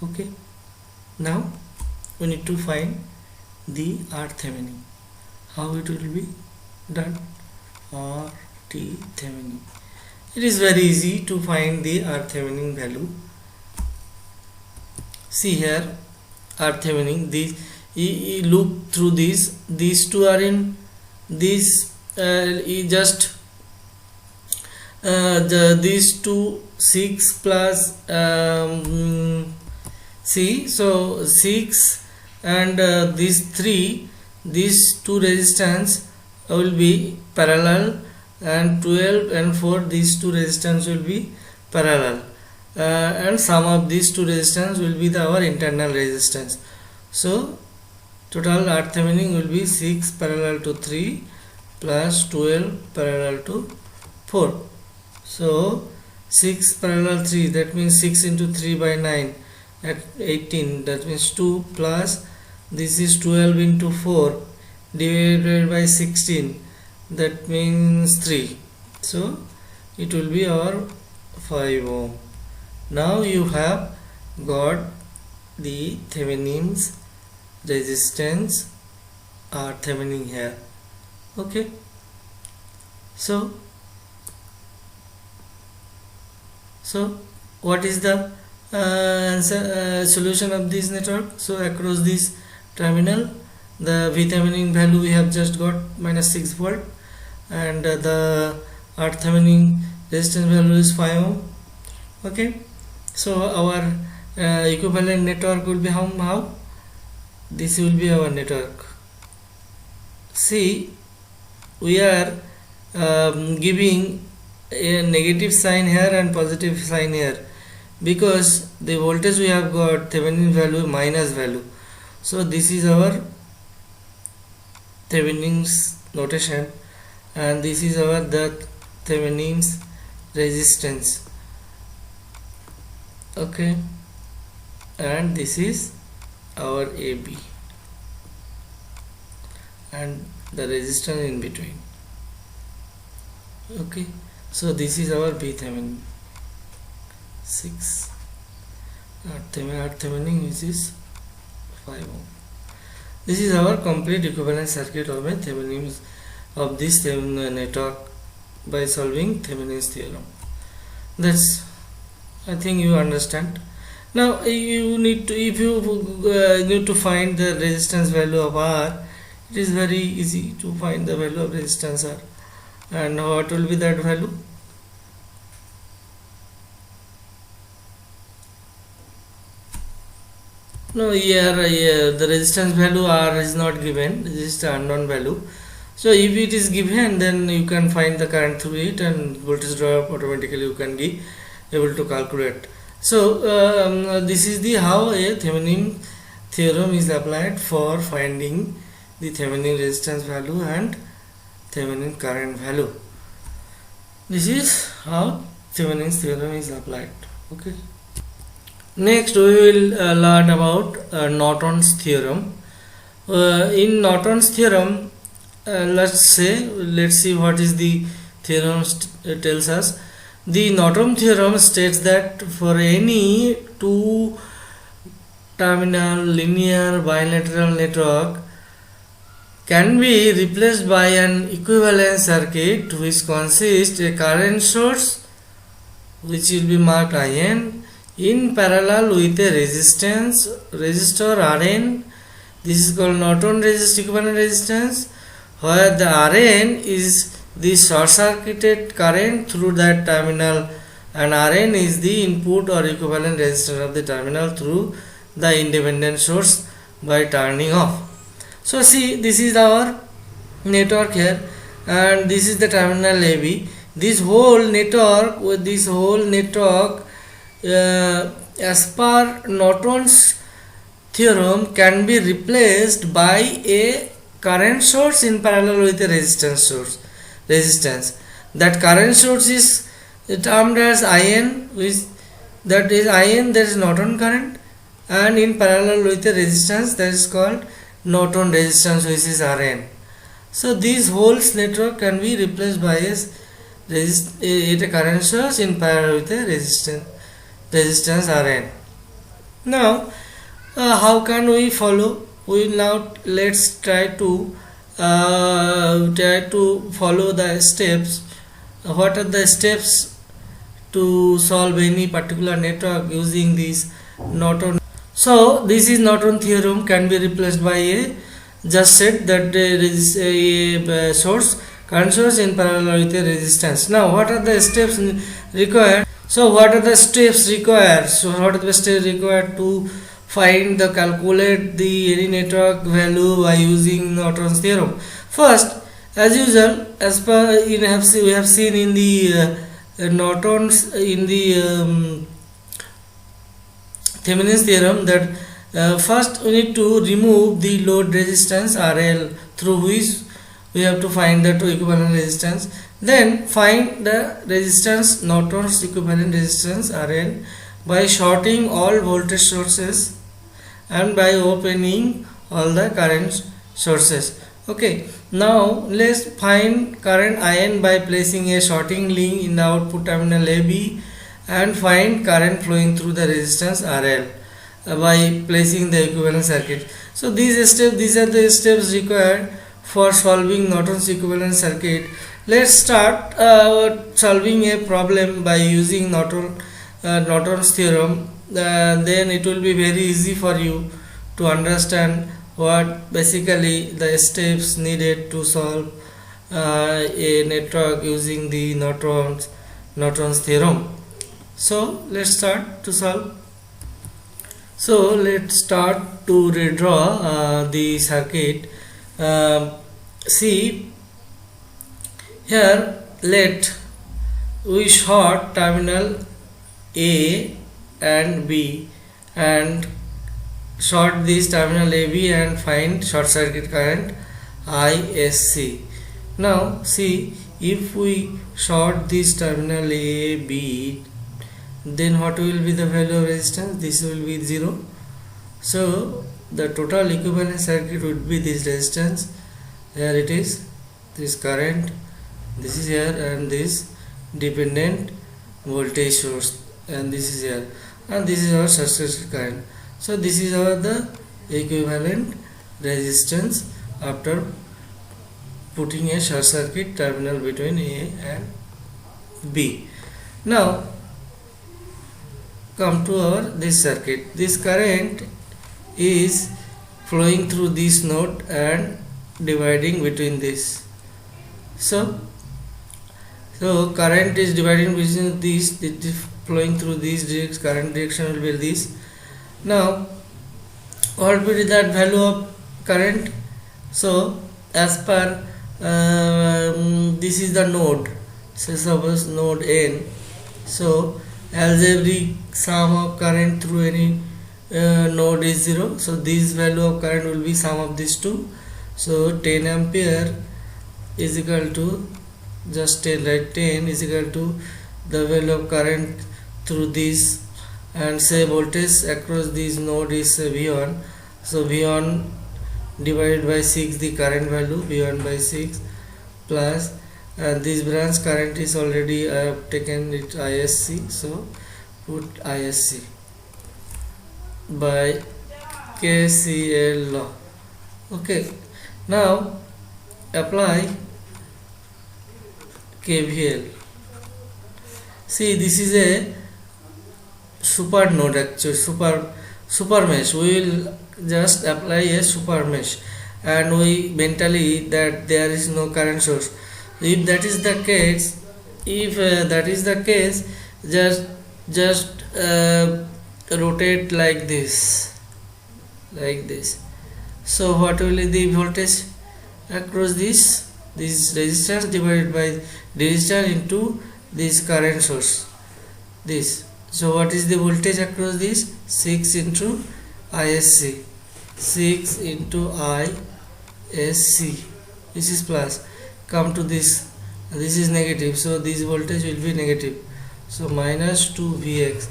Okay, now we need to find the RThevenin. How it will be done? RThevenin. It is very easy to find the RThevenin value. See here, RThevenin, you look through these two are in this, just these two, 6 plus see, so 6 and these 3, these two resistance will be parallel, and 12 and 4, these two resistance will be parallel, and sum of these two resistance will be our internal resistance. So total RThevenin will be 6 parallel to 3 plus 12 parallel to 4. So 6 parallel 3, that means 6 into 3 by 9 at 18, that means 2, plus this is 12 into 4 divided by 16, that means 3. So it will be our 5 ohm. Now you have got the Thevenin's resistance or Thevenin here. Okay, so what is the solution of this network? So across this terminal, the VThevenin value we have just got -6 volt, and the RThevenin resistance value is 5 ohm. Okay, so our equivalent network will be how this will be our network. See, we are giving a negative sign here and positive sign here because the voltage we have got Thevenin value minus value. So this is our Thevenin's notation, and this is our Thevenin's resistance. Okay, and this is our AB and the resistance in between. Okay, so this is our VThevenin 6, RThevenin which is 5 ohm. This is our complete equivalent circuit of a Thevenin of this Thevenin network by solving Thevenin's theorem. That's, I think you understand. Now you need to, if you need to find the resistance value of R, it is very easy to find the value of resistance R. And what will be that value? No, here the resistance value R is not given, this is the unknown value. So if it is given, then you can find the current through it, and voltage drop automatically you can be able to calculate. So this is the how a Thevenin theorem is applied for finding the Thevenin resistance value and Thevenin current value. This is how Thevenin's theorem is applied. Okay. Next we will learn about Norton's theorem. In Norton's theorem, let's see what is the theorem tells us. The Norton theorem states that for any two terminal linear bilateral network can be replaced by an equivalent circuit which consists a current source which will be marked IN in parallel with a resistor Rn. This is called Norton equivalent resistance, where the Rn is the short circuited current through that terminal, and Rn is the input or equivalent resistance of the terminal through the independent source by turning off. So see, this is our network here, and this is the terminal AB. This whole network as per Norton's theorem can be replaced by a current source in parallel with a resistance. That current source is termed as IN, which that is IN, that is Norton current, and in parallel with a resistance that is called Norton resistance, which is Rn. So these whole network can be replaced by a current source in parallel with a resistance Rn. Now how can we follow? Let's try to follow the steps. What are the steps to solve any particular network using this Norton? So this is Norton theorem can be replaced by a, just said that there is a source, current source in parallel with a resistance. Now what are the steps required? So what are the steps required? So what are the steps required to calculate the any network value by using Norton's theorem? First, as usual, as per we have seen in the Norton's in the Thevenin's theorem that first we need to remove the load resistance RL through which we have to find the two equivalent resistance, then find the resistance Norton's equivalent resistance RL by shorting all voltage sources and by opening all the current sources. Okay, now let's find current IN by placing a shorting link in the output terminal AB and find current flowing through the resistance RL by placing the equivalent circuit. So these are the steps required for solving Norton's equivalent circuit. Let's start solving a problem by using Norton's theorem. Then it will be very easy for you to understand what basically the steps needed to solve a network using the Norton's theorem. So let's start to solve. So let's start to redraw the circuit. See here, let we short terminal A and B and short this terminal AB and find short circuit current ISC. Now see, if we short this terminal AB, then what will be the value of resistance? This will be 0. So the total equivalent circuit would be this resistance. Here it is, this current, this is here, and this dependent voltage source, and this is here, and this is our short circuit current. So this is our the equivalent resistance after putting a short circuit terminal between A and B. Now come to our this circuit. This current is flowing through this node and dividing between this. So current is dividing between these, it is flowing through these directions, current direction will be this. Now what will be that value of current? So as per this is the node, so suppose node N. So algebraic sum of current through any node is 0. So this value of current will be sum of these two. So 10 ampere is equal to, just 10, right, 10 is equal to the value of current through this, and say voltage across this node is V1. So V1 divided by 6 the current value, V1 by 6, plus this branch current is already I have taken it ISC, so put ISC by KCL law. Okay, now apply KVL. See, this is a super node, actually super mesh. We will just apply a super mesh, and we mentally that there is no current source. If that is the case, just rotate like this. So what will be the voltage across this resistance divided by resistance into this current source, this. So what is the voltage across this? 6 into ISC, 6 into ISC. This is plus. Come to this, this is negative, so this voltage will be negative. So minus 2 Vx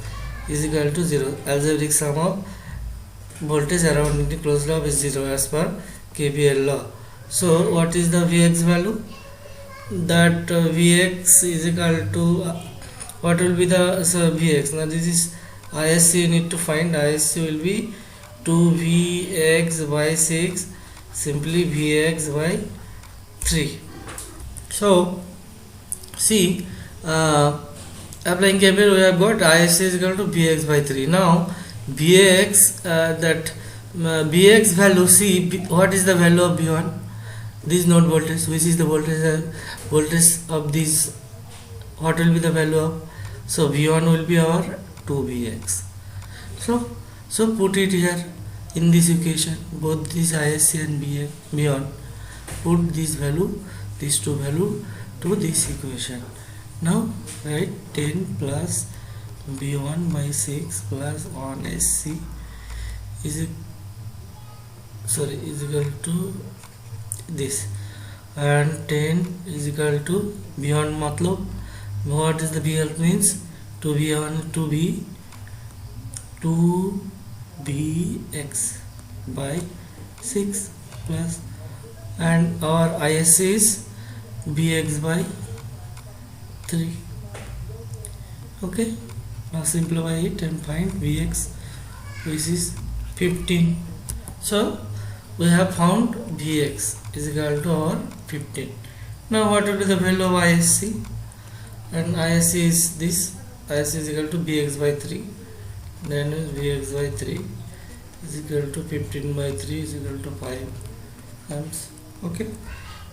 is equal to 0. Algebraic sum of voltage around the closed loop is 0 as per KVL law. So what is the Vx value? That Vx is equal to what will be the Vx? Now this is ISC, you need to find. ISC will be 2Vx by 6, simply Vx by 3. So see, applying KVL, we have got ISC is equal to Vx by 3. Now Vx, Vx value, see what is the value of V1? This node voltage, which is the voltage of this, what will be the value of? So V1 will be our 2Vx. So put it here in this equation, both this ISC and V1. Put this value, these two value to this equation. Now write 10 plus B1 by 6 plus 1 SC is equal to this, and 10 is equal to B1 matlab what is the B help means 2B1 2bx by 6 plus, and our ISC is bx by 3. Okay, now simplify it and find bx, which is 15. So we have found bx is equal to our 15. Now what will be the value of ISC? And ISC is this, ISC is equal to bx by 3, then bx by 3 is equal to 15 by 3 is equal to 5 amps. Okay,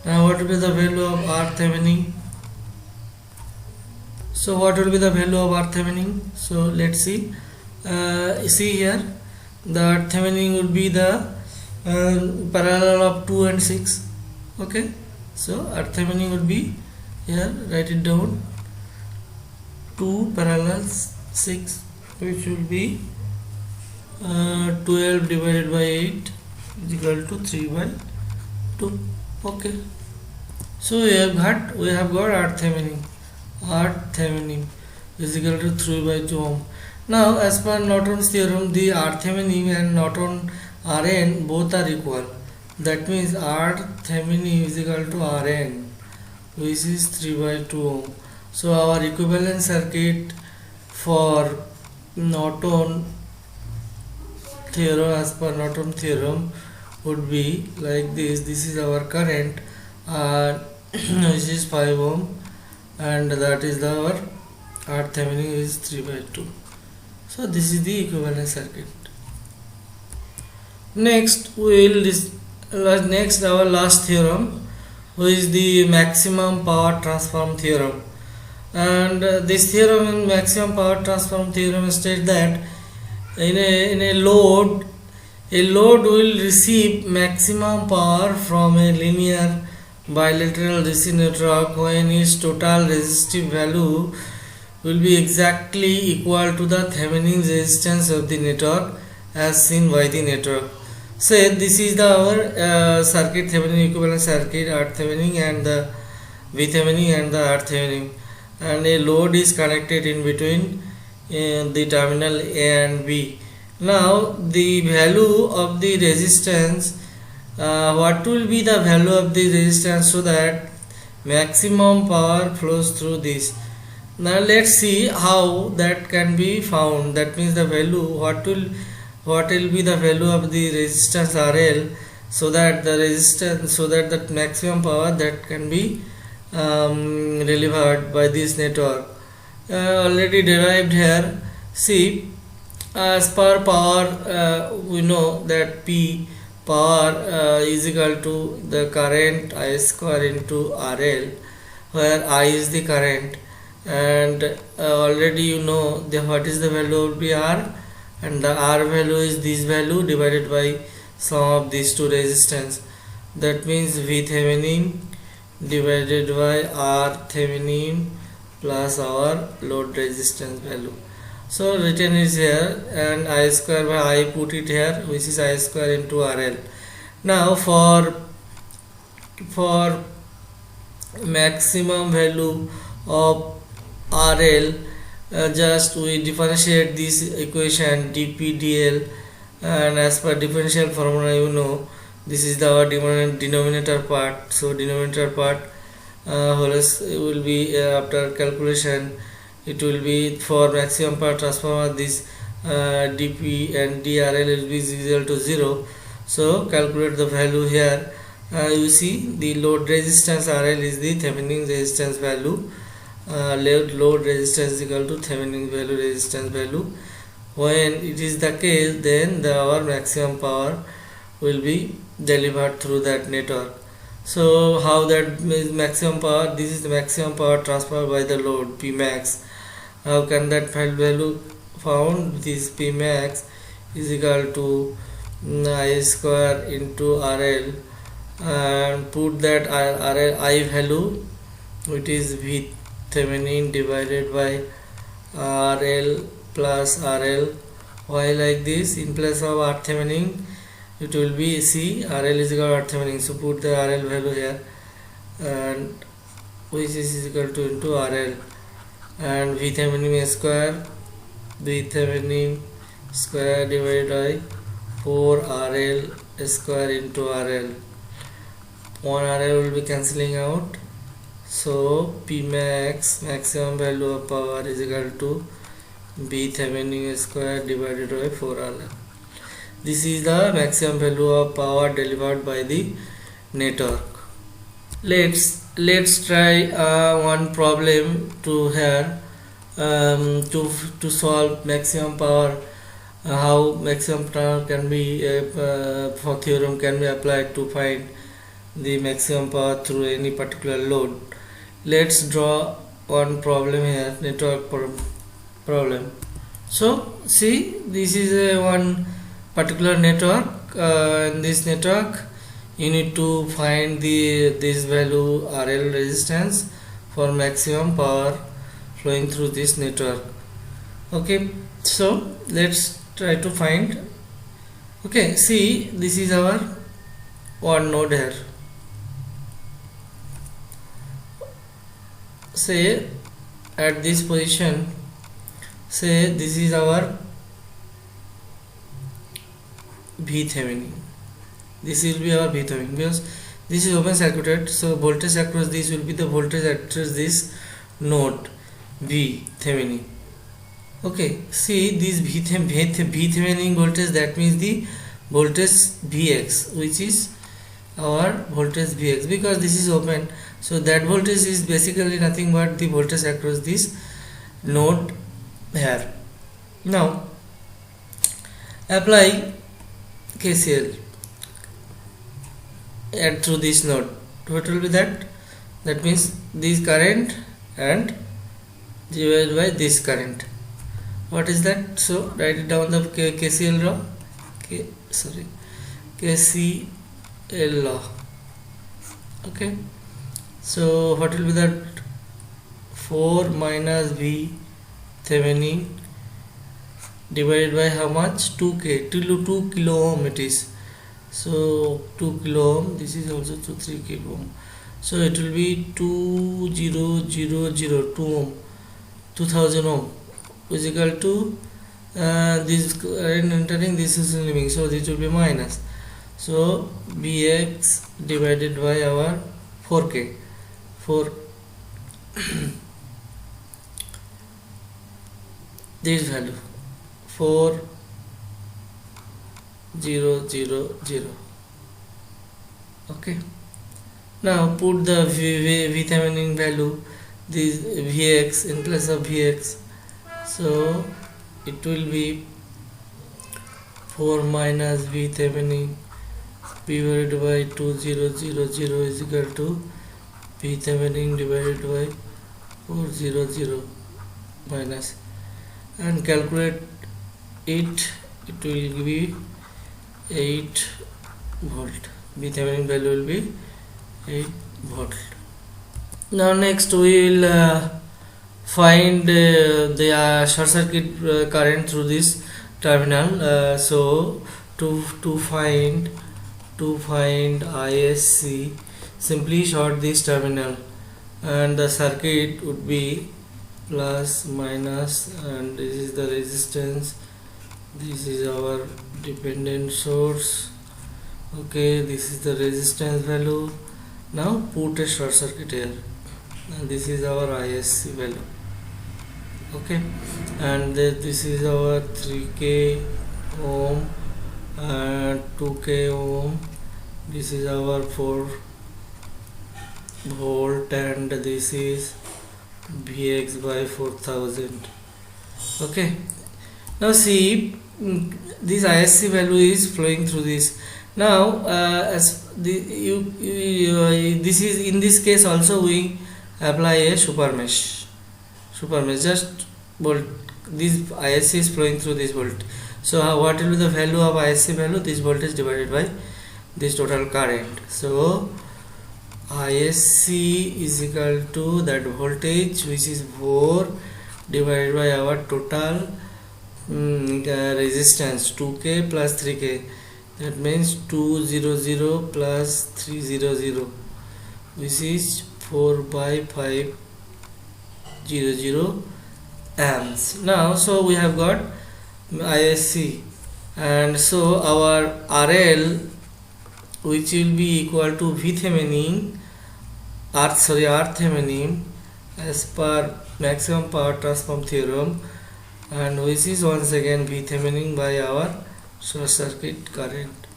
now what will be the value of RThevenin? So what will be the value of RThevenin? So let's see. See here, the RThevenin would be the parallel of 2 and 6. Okay, so RThevenin would be here, write it down, 2 parallel 6, which will be 12 divided by 8 is equal to 3 by 2. Okay, so we have got RThevenin is equal to 3 by 2 ohm. Now as per Norton's theorem, the RThevenin and Norton Rn both are equal. That means RThevenin is equal to Rn, which is 3 by 2 ohm. So our equivalent circuit for Norton theorem, as per Norton theorem, would be like this. This is our current, which is 5 ohm, and that is our RThevenin is 3 by 2. So this is the equivalent circuit. Next our last theorem, which is the maximum power transform theorem. And this theorem, maximum power transform theorem, states that in a load will receive maximum power from a linear bilateral DC network when its total resistive value will be exactly equal to the Thevenin resistance of the network as seen by the network. So this is our circuit, Thevenin equivalent circuit, RThevenin and the VThevenin and the RThevenin, and a load is connected in between the terminal A and B. Now the value of the resistance, what will be the value of the resistance so that maximum power flows through this? Now let's see how that can be found. That means the value, what will be the value of the resistance RL, so that the maximum power that can be delivered by this network already derived here. See, as per power, we know that P power is equal to the current I square into RL, where I is the current, and already you know what is the value would be R, and the R value is this value divided by sum of these two resistance. That means VThevenin divided by RThevenin plus our load resistance value. So written is here, and I square by I put it here, which is I square into RL. Now for maximum value of RL, just we differentiate this equation dP/dL, and as per differential formula, you know, this is our denominator part. So denominator part will be after calculation, it will be for maximum power transformer, this dP and dRL will be equal to 0. So calculate the value here. You see the load resistance RL is the Thevenin resistance value. Load resistance is equal to Thevenin value resistance value. When it is the case, then our maximum power will be delivered through that network. So how that is maximum power? This is the maximum power transferred by the load P max. How can that value found? This P max is equal to I square into RL, and put that RL I value, which is VThevenin divided by RL plus RL. Why like this? In place of RThevenin it will be C, RL is equal to RThevenin, so put the RL value here, and which is equal to into RL, and VThevenin square divided by 4 RL square into RL. 1 RL will be cancelling out, so P max, maximum value of power, is equal to VThevenin square divided by 4 RL. This is the maximum value of power delivered by the network. Let's try one problem to here, to solve maximum power. How maximum power can be for theorem can be applied to find the maximum power through any particular load. Let's draw one problem here, network problem. So see, this is one particular network. In this network you need to find this value RL resistance for maximum power flowing through this network. Okay, so let's try to find. Okay, see, this is our one node here. Say at this position, say this is our VThevenin. This will be our VThevenin because this is open circuited, so voltage across this will be the voltage across this node VThevenin. Okay, see this VThevenin voltage, that means the voltage Vx, which is our voltage Vx, because this is open, so that voltage is basically nothing but the voltage across this node here. Now apply KCL and through this node. What will be that? That means this current and divided by this current. What is that? So write it down, the KCL law. KCL law. Okay. So what will be that? 4 minus V Thevenin divided by how much? 2 kilo ohm it is. So 2 kilo ohm, this is also 3 kilo ohm, so it will be 2000 2 ohm, 2000 ohm is equal to this current entering, this is leaving, so this will be minus. So Vx divided by our 4k, 4 this value 4000. Okay, now put the Thevenin value, this Vx in place of Vx, so it will be 4 minus Thevenin divided by 2000 is equal to Thevenin divided by 400 minus, and calculate it will be 8 volt. Thevenin value will be 8 volt. Now next we will find the short circuit current through this terminal. So to find ISC, simply short this terminal, and the circuit would be plus minus, and this is the resistance, this is our dependent source. Okay, this is the resistance value. Now put a short circuit here, and this is our ISC value. Okay, and this is our 3k ohm and 2k ohm, this is our 4 volt, and this is Vx by 4000. Okay, now see, this ISC value is flowing through this. Now as this is, in this case also we apply a super mesh, just volt, this ISC is flowing through this volt. So what will be the value of ISC value? This voltage divided by this total current. So ISC is equal to that voltage, which is 4 divided by our total resistance 2k plus 3k, that means 200 plus 300, which is 4 by 500 amps. Now so we have got ISC, and so our RL, which will be equal to VThevenin RThevenin as per maximum power transfer theorem, and which is once again VThevenin by our short circuit current.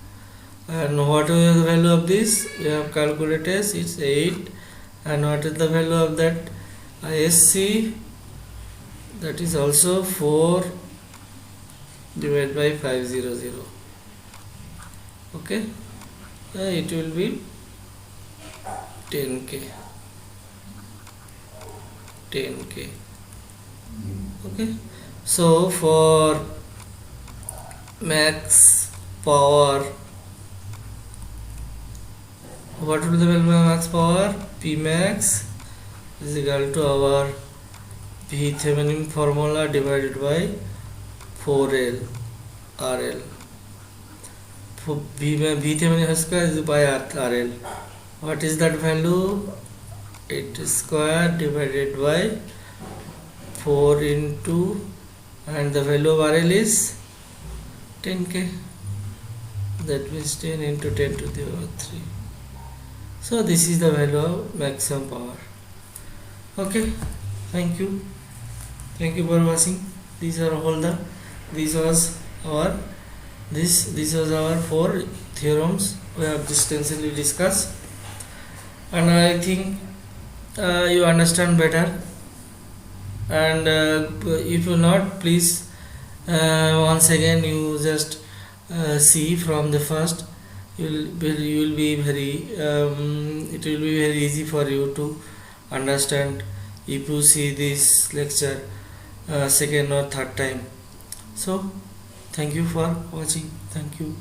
And what is the value of this? We have calculated it's 8. And what is the value of that ISC? That is also 4 divided by 500. Okay, it will be 10k. Okay, so for max power, what will be the value of max power? P max is equal to our VThevenin formula divided by 4L RL. VThevenin square is by RL. What is that value? 8 square divided by 4 into, and the value of RL is 10k. That means 10 into 10 to the power 3. So this is the value of maximum power. Okay, thank you for watching. These are all the this was our 4 theorems we have extensively discussed, and I think you understand better. And if you not, please once again you just see from the first. You will be very it will be very easy for you to understand if you see this lecture second or third time. So thank you for watching. Thank you.